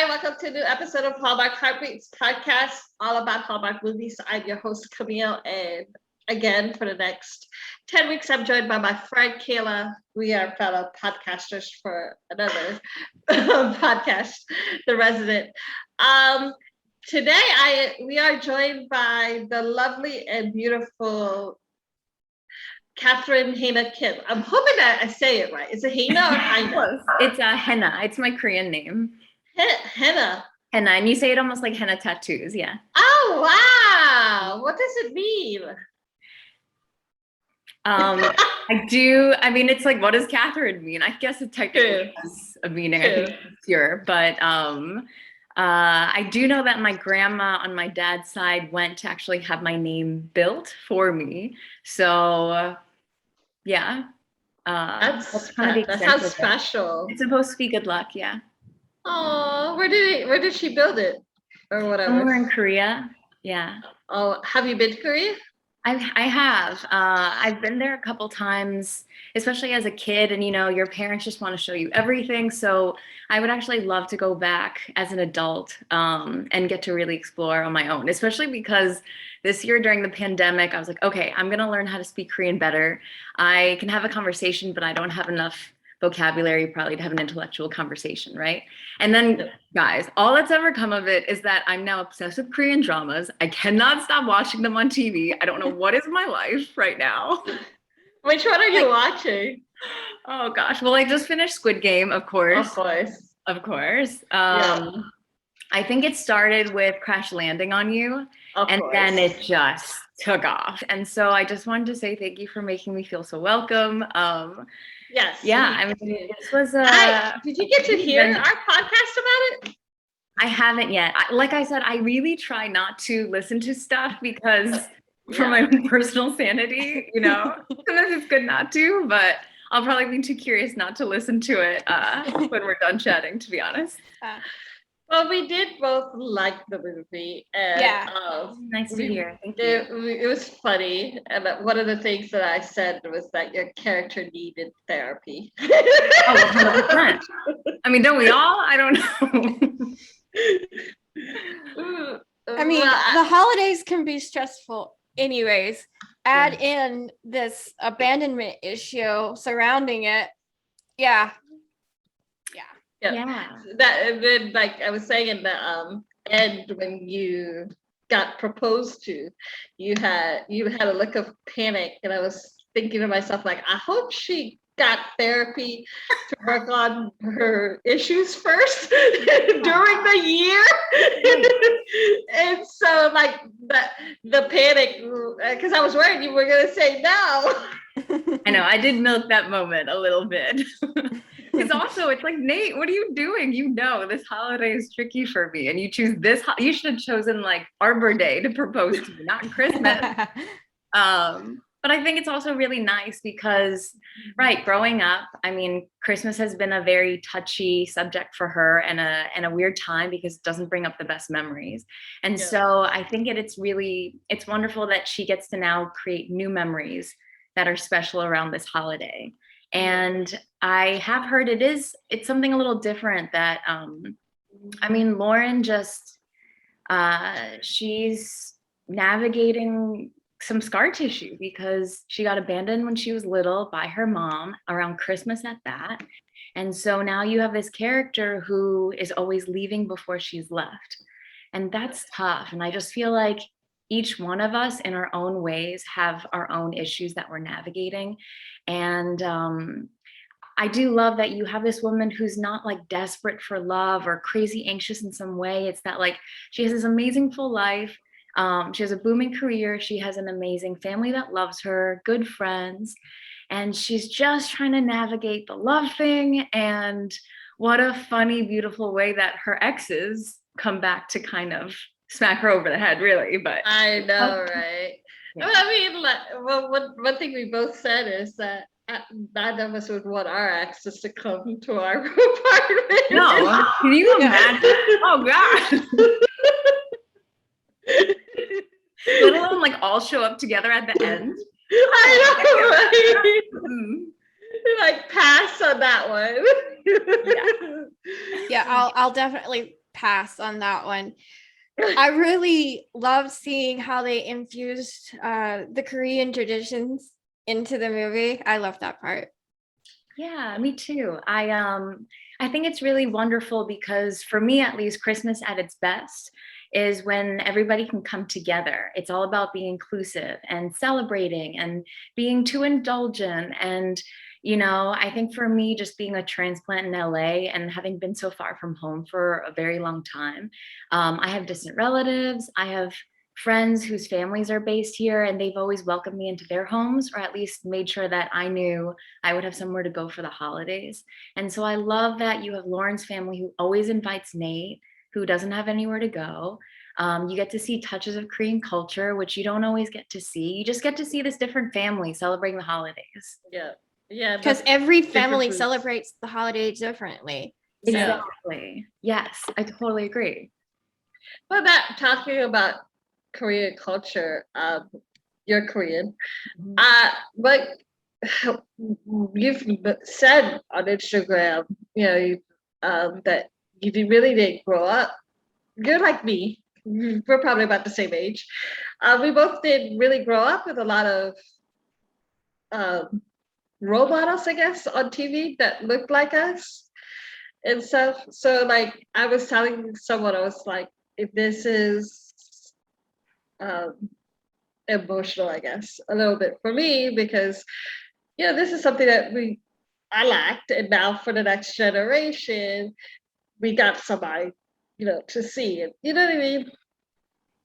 welcome to a new episode of Hallmark Heartbeats podcast, all about Hallmark movies. I'm your host, Camille, and again, for the next 10 weeks, I'm joined by my friend, Kayla. We are fellow podcasters for another podcast, The Resident. Today, we are joined by the lovely and beautiful Catherine Haena Kim. I'm hoping that I say it right. Is it Haena or Haena? It's Henna. It's my Korean name. Henna. Henna, and you say it almost like henna tattoos, yeah. Oh, wow. What does it mean? I mean, it's like, what does Catherine mean? I guess it technically has a meaning. I think it's pure, but I do know that my grandma on my dad's side went to actually have my name built for me. So, yeah. That's that sounds special. It's supposed to be good luck, yeah. Oh, where did she build it, or whatever? Somewhere in Korea, yeah. Oh, have you been to Korea? I have. I've been there a couple times, especially as a kid, and your parents just want to show you everything. So I would actually love to go back as an adult and get to really explore on my own, especially because this year during the pandemic, I was like, okay, I'm going to learn how to speak Korean better. I can have a conversation, but I don't have enough vocabulary probably to have an intellectual conversation, right? And then, guys, all that's ever come of it is that I'm now obsessed with Korean dramas. I cannot stop watching them on TV. I don't know what is my life right now. Which one are you watching? Oh gosh, well, I just finished Squid Game, of course. Of course. I think it started with Crash Landing on You, then it just took off. And so I just wanted to say thank you for making me feel so welcome. Yes. Yeah, I mean, this was did you get to hear our podcast about it? I haven't yet. Like I said, I really try not to listen to stuff because for my own personal sanity, sometimes it's good not to, but I'll probably be too curious not to listen to it when we're done chatting, to be honest. Well, we did both like the movie. And, nice to hear. Thank you. It was funny. And one of the things that I said was that your character needed therapy. Oh, 100%. I mean, don't we all? I don't know. I mean, the holidays can be stressful anyways. Add in this abandonment issue surrounding it. Yeah. That, and then, like I was saying in the end, when you got proposed to, you had a look of panic, and I was thinking to myself, like, I hope she got therapy to work on her issues first during the year. And so, like, the panic, because I was worried you were gonna say no. I know, I did milk that moment a little bit. Because also, it's like, Nate, what are you doing? This holiday is tricky for me. And you choose this. You should have chosen like Arbor Day to propose to me, not Christmas. But I think it's also really nice because, growing up, I mean, Christmas has been a very touchy subject for her and a weird time because it doesn't bring up the best memories. And so I think it's wonderful that she gets to now create new memories that are special around this holiday. And I have heard it's something a little different that, Lauren she's navigating some scar tissue because she got abandoned when she was little by her mom around Christmas at that. And so now you have this character who is always leaving before she's left. And that's tough. And I just feel like each one of us in our own ways have our own issues that we're navigating. And I do love that you have this woman who's not like desperate for love or crazy anxious in some way. It's that like she has this amazing full life. She has a booming career. She has an amazing family that loves her, good friends. And she's just trying to navigate the love thing. And what a funny, beautiful way that her exes come back to kind of smack her over the head, really. But I know, right? Yeah. I mean, one thing we both said is that none of us would want our exes to come to our apartment. No, can you imagine? Oh God. Let alone like all show up together at the end. I know, right? Like pass on that one. Yeah, I'll definitely pass on that one. I really love seeing how they infused the Korean traditions into the movie. I love that part. Yeah, me too. I think it's really wonderful because for me at least, Christmas at its best is when everybody can come together. It's all about being inclusive and celebrating and being too indulgent. And, I think for me, just being a transplant in LA and having been so far from home for a very long time, I have distant relatives. I have friends whose families are based here, and they've always welcomed me into their homes, or at least made sure that I knew I would have somewhere to go for the holidays. And so I love that you have Lauren's family who always invites Nate, who doesn't have anywhere to go. You get to see touches of Korean culture, which you don't always get to see. You just get to see this different family celebrating the holidays. Yeah, Because every different family foods. celebrates the holiday differently. So, Yeah. Exactly. Yes, I totally agree. Well, that talking about Korean culture, you're Korean. But you've said on Instagram, that you really didn't grow up. You're like me. We're probably about the same age. We both did really grow up with a lot of role models, I guess, on TV that looked like us and stuff. So, like, I was telling someone, I was like, if this is um, emotional, I guess, a little bit for me because this is something that I lacked, and now for the next generation, we got somebody, to see it. You know what I mean?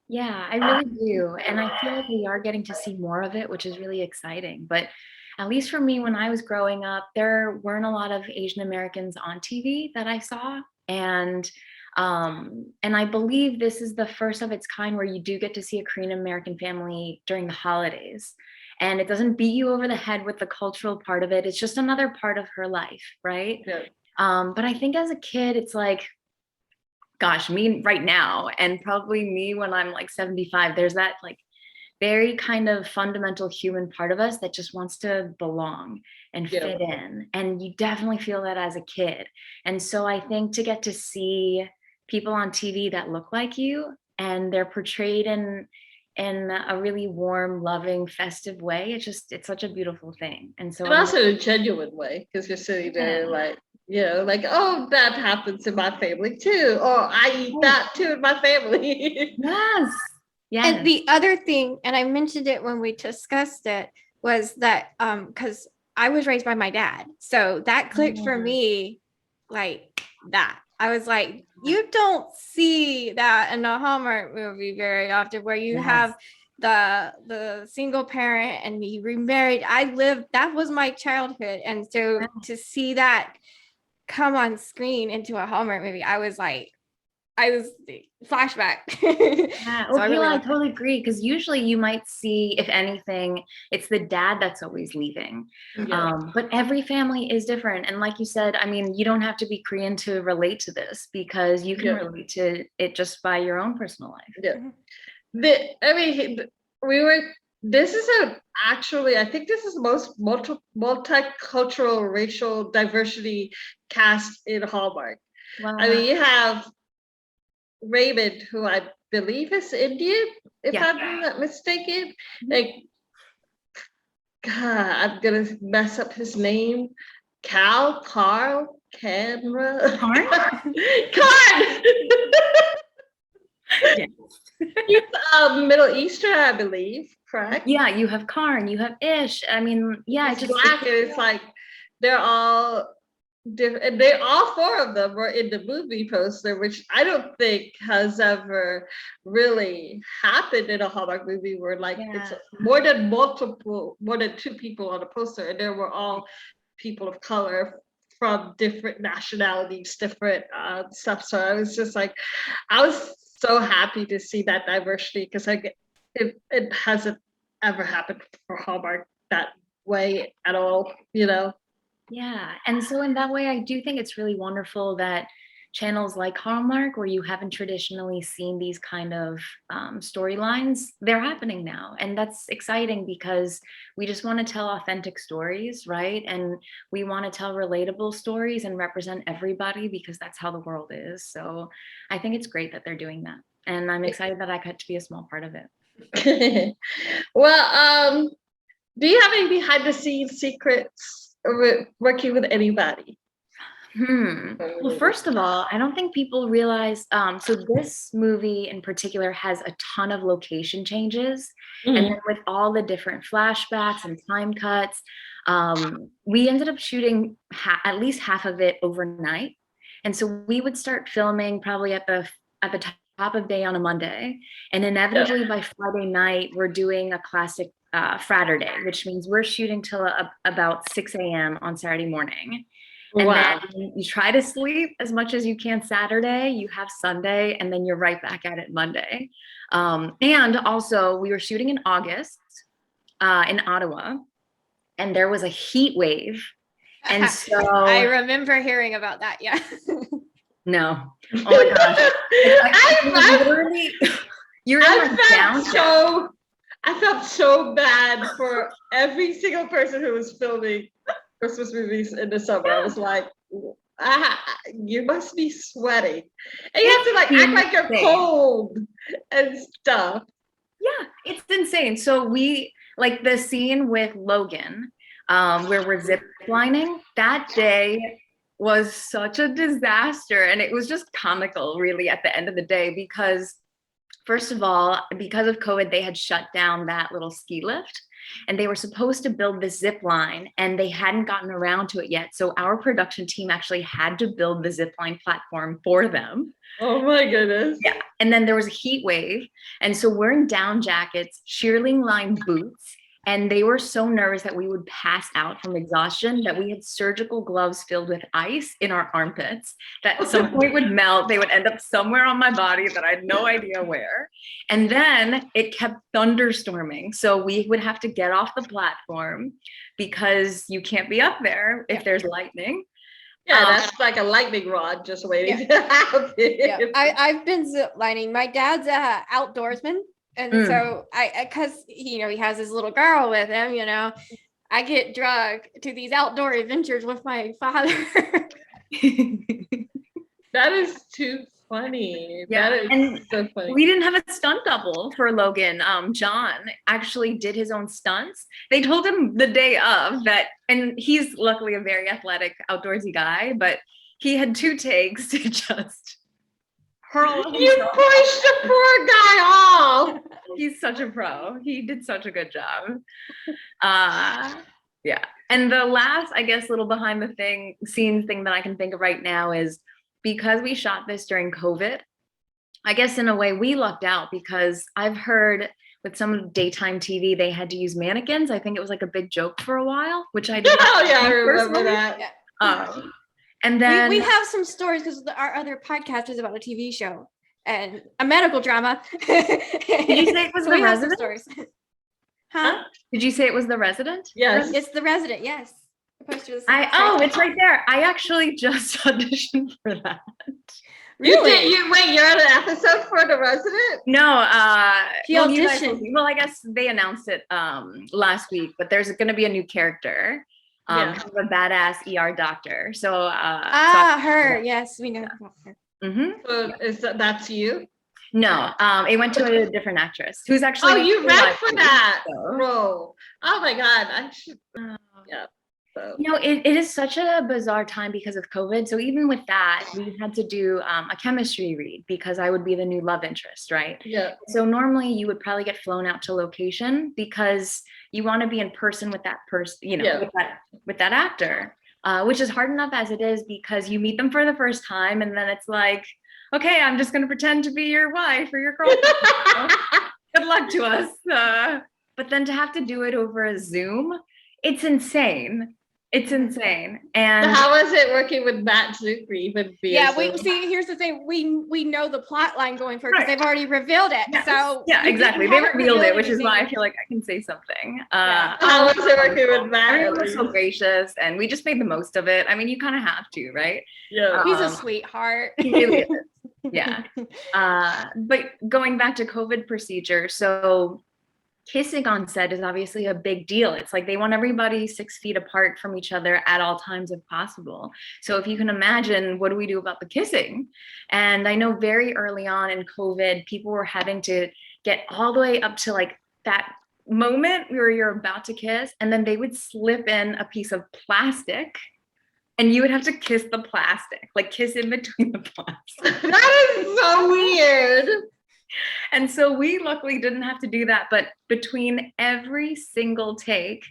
Yeah, I really do. And I feel like we are getting to see more of it, which is really exciting. But at least for me, when I was growing up, there weren't a lot of Asian Americans on TV that I saw. And I believe this is the first of its kind where you do get to see a Korean American family during the holidays. And it doesn't beat you over the head with the cultural part of it. It's just another part of her life, right? Yeah. But I think as a kid, it's like, gosh, me right now, and probably me when I'm like 75, there's that like very kind of fundamental human part of us that just wants to belong and Yeah. fit in. And you definitely feel that as a kid. And so I think to get to see people on TV that look like you and they're portrayed in a really warm, loving, festive way, it's such a beautiful thing. And so And also in a genuine way, because you're sitting there like, like, oh, that happens in my family too. Or I eat that too in my family. Yes. Yes. And the other thing, and I mentioned it when we discussed it, was that because I was raised by my dad. So that clicked for me like that. I was like, you don't see that in a Hallmark movie very often where you have the single parent and he remarried. That was my childhood. And so to see that come on screen into a Hallmark movie, I was flashback. Yeah. So I totally agree. Because usually you might see, if anything, it's the dad that's always leaving. Yeah. But every family is different. And like you said, I mean, you don't have to be Korean to relate to this because you can relate to it just by your own personal life. Yeah. I think this is the most multicultural racial diversity cast in Hallmark. Wow. I mean, you have Raymond, who I believe is Indian, if I'm not mistaken. Like, God, I'm gonna mess up his name. Carl, Canra. Karn? Karn! Yes. He's Middle Eastern, I believe, correct? Yeah, you have Karn, you have Ish. I mean, It's black, and it's like they're all different. And all four of them were in the movie poster, which I don't think has ever really happened in a Hallmark movie where it's more than two people on a poster, and there were all people of color from different nationalities, different stuff. So I was just like, I was so happy to see that diversity because it hasn't ever happened for Hallmark that way at all, Yeah. And so in that way, I do think it's really wonderful that channels like Hallmark, where you haven't traditionally seen these kind of storylines, they're happening now. And that's exciting because we just want to tell authentic stories, right? And we want to tell relatable stories and represent everybody because that's how the world is. So I think it's great that they're doing that. And I'm excited that I got to be a small part of it. Well, do you have any behind the scenes secrets with working with anybody? Well, first of all, I don't think people realize, so this movie in particular has a ton of location changes. And then with all the different flashbacks and time cuts, we ended up shooting at least half of it overnight. And so we would start filming probably at the top of day on a Monday. And inevitably by Friday night, we're doing a classic Fratter Day, which means we're shooting till about 6 a.m. on Saturday morning. And then you try to sleep as much as you can Saturday, you have Sunday, and then you're right back at it Monday. And also we were shooting in August in Ottawa, and there was a heat wave. And so I remember hearing about that. Yeah. No. Oh my gosh. I felt so bad for every single person who was filming Christmas movies in the summer. I was like, you must be sweating. And you have to like act like you're cold and stuff. Yeah, it's insane. So we like the scene with Logan, where we're zip lining, that day was such a disaster. And it was just comical really at the end of the day, because first of all, because of COVID, they had shut down that little ski lift. And they were supposed to build this zip line and they hadn't gotten around to it yet. So our production team actually had to build the zip line platform for them. Oh my goodness. Yeah. And then there was a heat wave. And so we're in down jackets, shearling lined boots. And they were so nervous that we would pass out from exhaustion that we had surgical gloves filled with ice in our armpits that at some point would melt. They would end up somewhere on my body that I had no idea where. And then it kept thunderstorming. So we would have to get off the platform because you can't be up there if there's lightning. Yeah, that's like a lightning rod just waiting to happen. Yeah. I've been zip lining. My dad's a outdoorsman. And so cause he has his little girl with him, I get drugged to these outdoor adventures with my father. That is too funny. Yeah. That is and so funny. We didn't have a stunt double for Logan. John actually did his own stunts. They told him the day of that, and he's luckily a very athletic, outdoorsy guy, but he had 2 takes to just hurl himself. You pushed the poor guy off. He's such a pro. He did such a good job. Yeah. And the last, I guess, little behind the scenes thing that I can think of right now is because we shot this during COVID, I guess in a way we lucked out because I've heard with some daytime TV, they had to use mannequins. I think it was like a big joke for a while, which I did. Oh yeah, I remember that. Yeah. And then we have some stories because our other podcast is about a TV show and a medical drama. Did you say it was The Resident? Huh? Did you say it was The Resident? Yes. It's The Resident, yes. It's right there. I actually just auditioned for that. Really? You're on an episode for The Resident? No, he auditioned. Well, I guess they announced it last week, but there's going to be a new character. Kind of a badass ER doctor. So her. Yes, we know her. So that's you? No, it went to a different actress who's actually. Oh, you read for that role. Oh my God, I should. Yeah. So. It is such a bizarre time because of COVID. So even with that, we had to do a chemistry read because I would be the new love interest, right? Yeah. So normally you would probably get flown out to location because you want to be in person with that person, with that actor, which is hard enough as it is because you meet them for the first time and then it's like, okay, I'm just going to pretend to be your wife or your girlfriend. Good luck to us. But then to have to do it over a Zoom, it's insane. It's insane. So And how was it working with Matt Zucker even being Yeah, so- we see. Here's the thing: we know the plot line going forward because Right. they've already revealed it. Yes. So yeah, you exactly. didn't They have revealed it, which is anything. why I feel like I can say something. Yeah. How was it working with Matt? Everyone was so gracious, and we just made the most of it. I mean, you kind of have to, right? Yeah. He's a Um, sweetheart. He really is. Yeah. But going back to COVID procedure, so kissing on set is obviously a big deal. It's like they want everybody 6 feet apart from each other at all times if possible. So if you can imagine, what do we do about the kissing? And I know very early on in COVID, people were having to get all the way up to like that moment where you're about to kiss, and then they would slip in a piece of plastic and you would have to kiss the plastic, like kiss in between the plastic. That is so weird. And so we luckily didn't have to do that, but between every single take,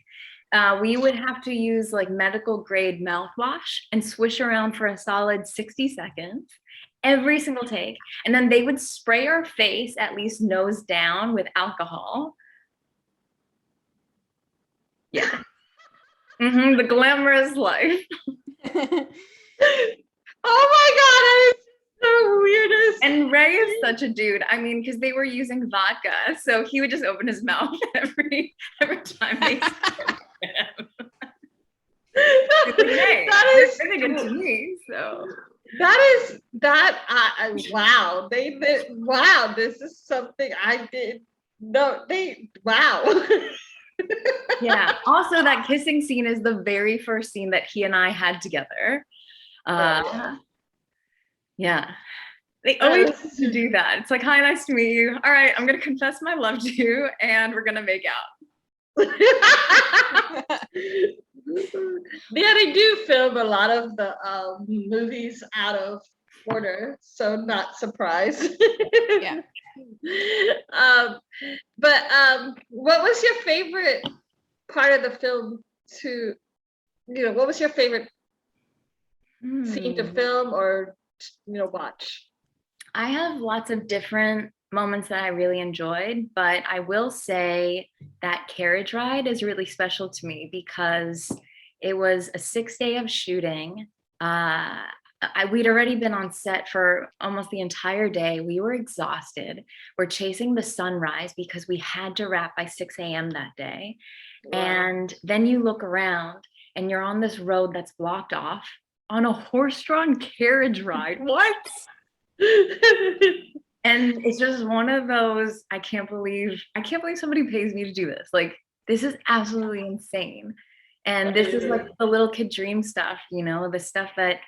we would have to use like medical grade mouthwash and swish around for a solid 60 seconds, every single take. And then they would spray our face, at least nose down, with alcohol. Yeah. The glamorous life. Oh my God, that is the weirdest. And Ray is such a dude. I mean, because they were using vodka, so he would just open his mouth every time they spoke to him. He's like, hey, That they're is really good to me. So wow. Wow. This is something I did. No, wow. yeah. Also, that kissing scene is the very first scene that he and I had together. Yeah. They always used to do that. It's like, hi, nice to meet you. All right, I'm gonna confess my love to you, and we're gonna make out. Yeah, they do film a lot of the movies out of order, so not surprised. Yeah. But what was your favorite part of the film what was your favorite scene to film or watch? I have lots of different moments that I really enjoyed, but I will say that carriage ride is really special to me because it was a 6-day of shooting. We'd already been on set for almost the entire day. We were exhausted. We're chasing the sunrise because we had to wrap by 6 a.m. that day. Wow. And then you look around and you're on this road that's blocked off on a horse-drawn carriage ride. What? And it's just one of those, I can't believe somebody pays me to do this. Like, this is absolutely insane. And this is like the little kid dream stuff, the stuff that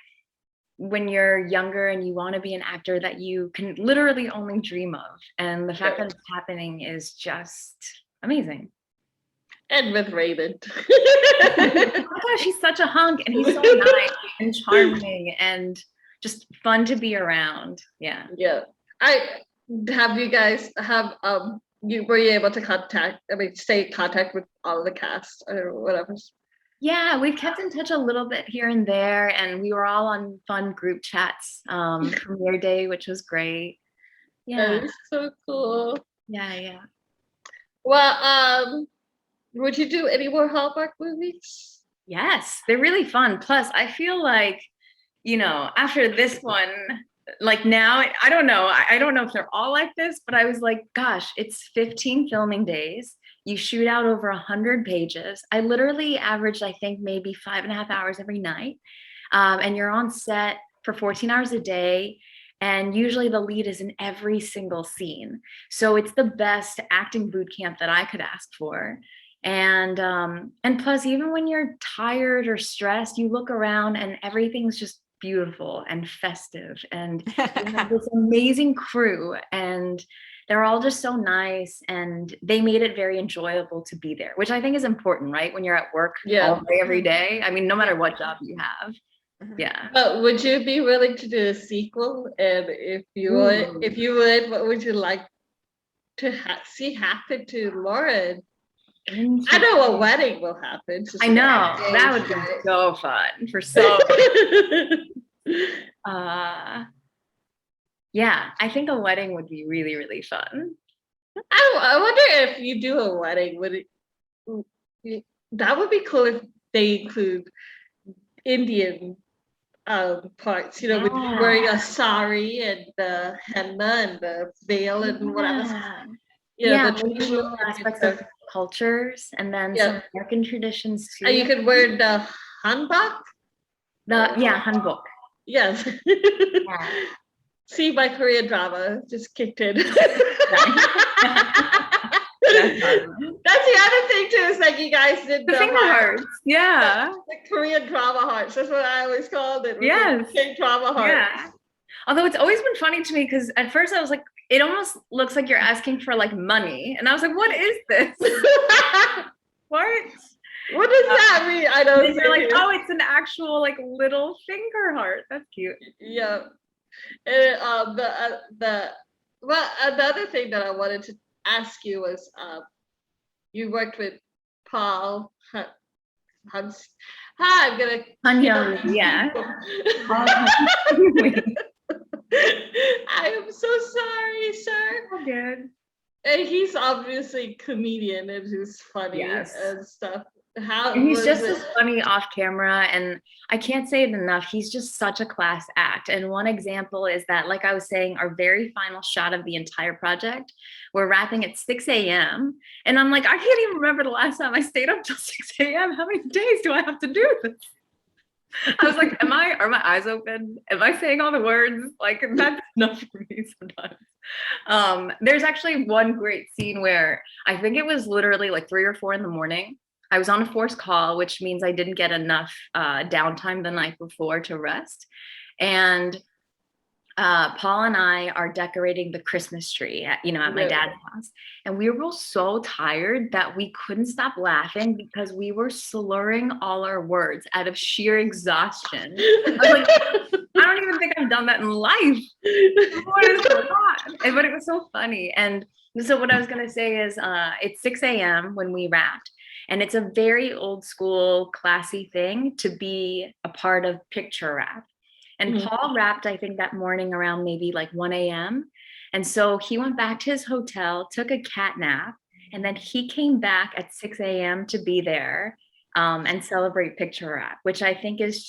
when you're younger and you want to be an actor that you can literally only dream of. And the fact that it's happening is just amazing. And with Raymond. Oh my gosh, he's such a hunk and he's so nice and charming and just fun to be around. Yeah. Yeah. You guys were you able to stay in contact with all of the cast or whatever? Yeah, we've kept in touch a little bit here and there, and we were all on fun group chats premiere day, which was great. Yeah. That is so cool. Yeah. Well, would you do any more Hallmark movies? Yes, they're really fun. Plus, I feel like, after this one, like now, I don't know if they're all like this, but I was like, gosh, it's 15 filming days. You shoot out over 100 pages. I literally averaged, I think, maybe 5.5 hours every night. And you're on set for 14 hours a day. And usually the lead is in every single scene. So it's the best acting boot camp that I could ask for. And plus, even when you're tired or stressed, you look around and everything's just beautiful and festive. And you have this amazing crew, and they're all just so nice, and they made it very enjoyable to be there, which I think is important, right? When you're at work all day, every day. I mean, no matter what job you have. Yeah. But would you be willing to do a sequel? And if you would, what would you like to see happen to Lauren? I know a wedding will happen. I know, that would be so fun for so. Yeah, I think a wedding would be really, really fun. I wonder if you do a wedding, that would be cool if they include Indian parts, with wearing a sari and the henna and the veil and whatever. Yeah, the maybe traditional little aspects of cultures and then some American traditions too. And you could wear the hanbok. Hanbok. Yes. Yeah. See, my Korean drama just kicked in. That's the other thing too, is like you guys did the finger hearts. Yeah. The Korean drama hearts. That's what I always called it. Yes. Drama hearts. Yeah. Although it's always been funny to me because at first I was like, it almost looks like you're asking for like money. And I was like, what is this? What does that mean? I don't know. They're like, oh, it's an actual like little finger heart. That's cute. Yeah. And another thing that I wanted to ask you was, you worked with Paul Hans. Hi, I'm gonna. Yeah. I am so sorry, sir. Oh, good. And he's obviously a comedian and he's funny and stuff. And he's just as funny off camera, and I can't say it enough. He's just such a class act. And one example is that, like I was saying, our very final shot of the entire project, we're wrapping at 6 a.m. And I'm like, I can't even remember the last time I stayed up till 6 a.m. How many days do I have to do this? I was like, are my eyes open? Am I saying all the words? Like, that's enough for me sometimes. There's actually one great scene where I think it was literally like 3 or 4 in the morning. I was on a forced call, which means I didn't get enough downtime the night before to rest. And Paul and I are decorating the Christmas tree at my dad's house. And we were both so tired that we couldn't stop laughing because we were slurring all our words out of sheer exhaustion. I was like, I don't even think I've done that in life. What is going on? But it was so funny. And so what I was going to say is it's 6 a.m. when we wrapped. And it's a very old school, classy thing to be a part of picture wrap. And Paul wrapped, I think, that morning around maybe like 1 a.m. And so he went back to his hotel, took a cat nap, and then he came back at 6 a.m. to be there and celebrate picture wrap, which I think is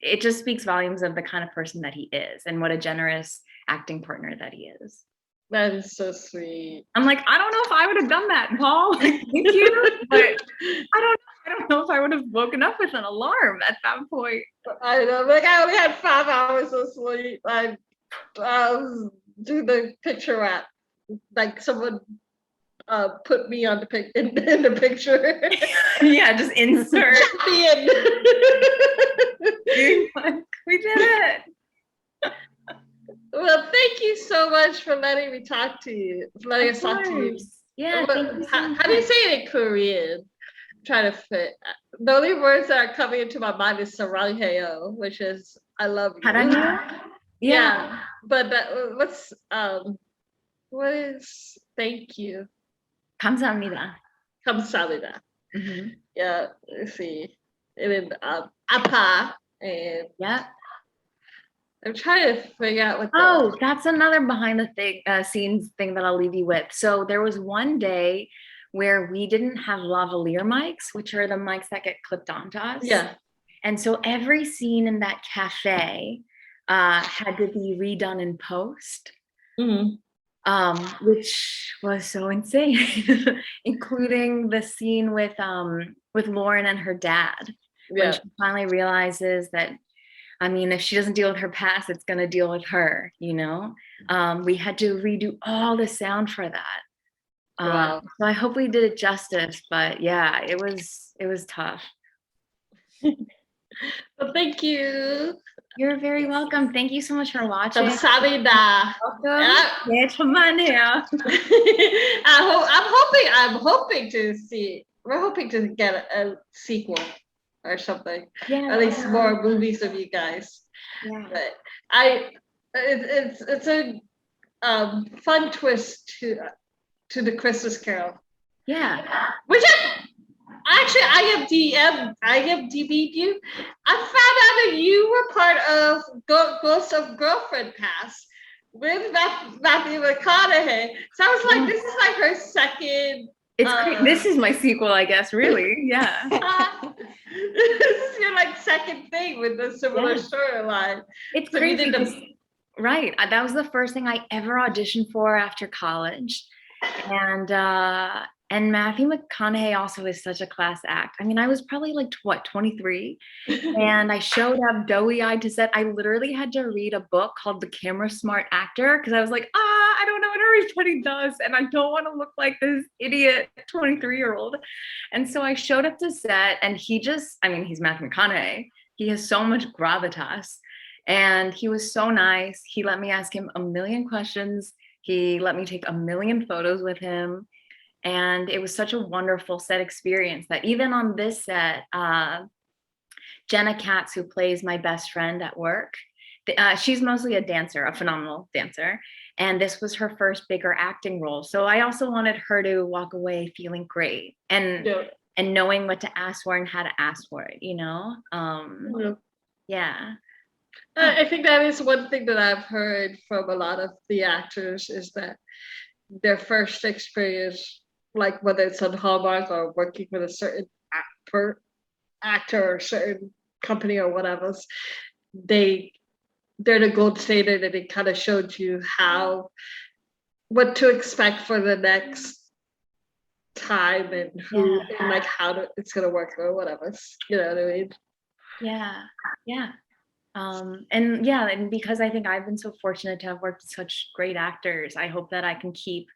it just speaks volumes of the kind of person that he is and what a generous acting partner that he is. That is so sweet. I'm like, I don't know if I would have done that, Paul. Thank you, but I don't know if I would have woken up with an alarm at that point. I know, like I only had 5 hours of sleep. I do the picture wrap, like someone put me on in the picture. Yeah, just insert. Me in. We did it. Well, thank you so much for letting me talk to you, letting us talk to you. Yeah. How do you say it in Korean? I'm trying to fit. The only words that are coming into my mind is saranghayo, which is I love you. Yeah. But what is thank you? 감사합니다. 감사합니다. Yeah. Let's see. And then apa and yeah. I'm trying to figure out what. That's another behind the scenes thing that I'll leave you with. So there was one day where we didn't have lavalier mics, which are the mics that get clipped onto us. Yeah. And so every scene in that cafe had to be redone in post, which was so insane, including the scene with Lauren and her dad. Yeah. When she finally realizes that, I mean, if she doesn't deal with her past, it's going to deal with her, We had to redo all the sound for that. Wow. So I hope we did it justice, but yeah, it was tough. Well, thank you. You're very welcome. Thank you so much for watching. 감사합니다. Welcome. I'm hoping to see. We're hoping to get a sequel or something. Yeah. At least more movies of you guys. Yeah. But it's a fun twist to the Christmas Carol. Yeah. Which I IMDb'd you. I found out that you were part of Ghost of Girlfriend Past with Matthew McConaughey. So I was like, this is like her second. It's great. This is my sequel, I guess. Really, yeah. This is your like second thing with the similar storyline. It's So we crazy. did because- Right. That was the first thing I ever auditioned for after college. And Matthew McConaughey also is such a class act. I mean, I was probably like 23, and I showed up doughy-eyed to set. I literally had to read a book called The Camera Smart Actor because I was like, I don't know what everybody does, and I don't want to look like this idiot 23-year-old. And so I showed up to set, and he's Matthew McConaughey. He has so much gravitas, and he was so nice. He let me ask him a million questions. He let me take a million photos with him. And it was such a wonderful set experience that even on this set, Jenna Katz, who plays my best friend at work, she's mostly a dancer, a phenomenal dancer. And this was her first bigger acting role. So I also wanted her to walk away feeling great and knowing what to ask for and how to ask for it, you know? Yeah. I think that is one thing that I've heard from a lot of the actors is that their first experience, like whether it's on Hallmark or working with a certain actor or certain company or whatever, they're the gold standard, and it kind of showed you what to expect for the next time and who and like it's gonna work or whatever. You know what I mean? Yeah. And because I think I've been so fortunate to have worked with such great actors, I hope that I can keep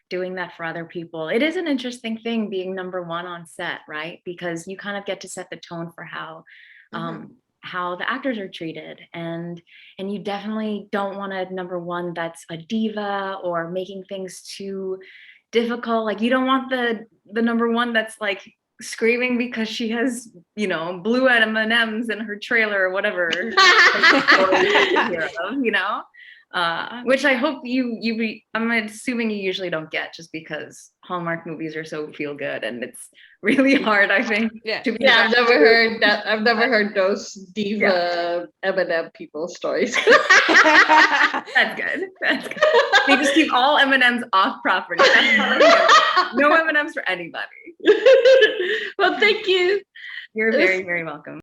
doing that for other people. It is an interesting thing being number one on set, right? Because you kind of get to set the tone for how the actors are treated, and you definitely don't want a number one that's a diva or making things too difficult. Like you don't want the number one that's like screaming because she has, blue M&Ms in her trailer or whatever, which I hope I'm assuming you usually don't get, just because Hallmark movies are so feel good, and it's really hard, I think. I've never heard that. I've never heard those diva M&M people stories. That's good. They just keep all M&Ms off property. No M&Ms for anybody. Well, thank you. You're very, very welcome.